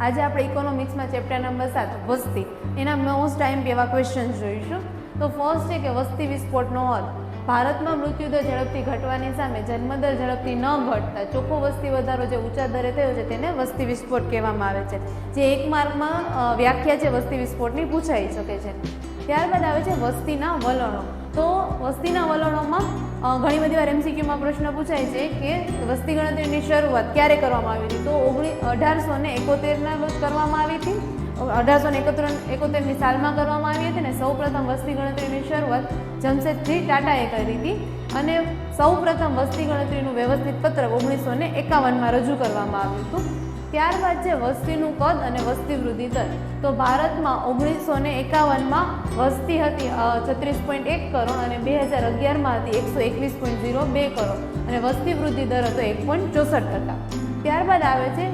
આજે આપણે ઇકોનોમિક્સમાં chapter number 7 વસ્તી એના મોસ્ટ ટાઈમ એવા ક્વેશ્ચન જોઈશું. તો ફર્સ્ટ છે કે વસ્તી વિસ્ફોટનો અર્થ. ભારતમાં મૃત્યુદર ઝડપથી ઘટવાની સામે જન્મદર ઝડપથી ન ઘટતા ચોખ્ખો વસ્તી વધારો જે ઊંચા દરે થયો છે તેને વસ્તી વિસ્ફોટ કહેવામાં આવે છે. જે એક માર્કમાં વ્યાખ્યા છે વસ્તી વિસ્ફોટની પૂછાઈ શકે છે. ત્યારબાદ આવે છે વસ્તીના વલણો. તો વસ્તીના વલણોમાં ઘણી બધી વાર MCQમાં પ્રશ્ન પૂછાય છે કે વસ્તી ગણતરીની શરૂઆત ક્યારે કરવામાં આવી હતી. તો 1871ના રોજ કરવામાં આવી હતી. 1871ની સાલમાં કરવામાં આવી હતી. અને સૌપ્રથમ વસ્તી ગણતરીની શરૂઆત જમશેદજી ટાટાએ કરી હતી. અને સૌપ્રથમ વસ્તી ગણતરીનું વ્યવસ્થિત પત્રક 1951માં રજૂ કરવામાં આવ્યું હતું. ત્યારબાદ છે વસ્તીનું કદ અને વસ્તી વૃદ્ધિ દર. તો ભારતમાં 1951માં વસ્તી હતી 36.1 કરોડ અને 2011માં હતી 121.02 કરોડ અને વસ્તી વૃદ્ધિ દર હતો 1.64%. ત્યારબાદ આવે છે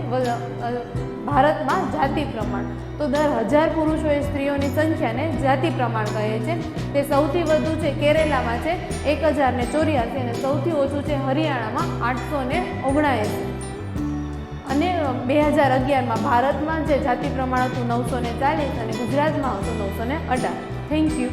ભારતમાં જાતિ પ્રમાણ. તો દર 1000 પુરુષોએ સ્ત્રીઓની સંખ્યાને જાતિ પ્રમાણ કહે છે. તે સૌથી વધુ છે કેરેલામાં છે 1084 અને સૌથી ઓછું છે હરિયાણામાં 879. અને 2011માં ભારતમાં જે જાતિ પ્રમાણ હતું 940 અને ગુજરાતમાં હતું 918. Thank you.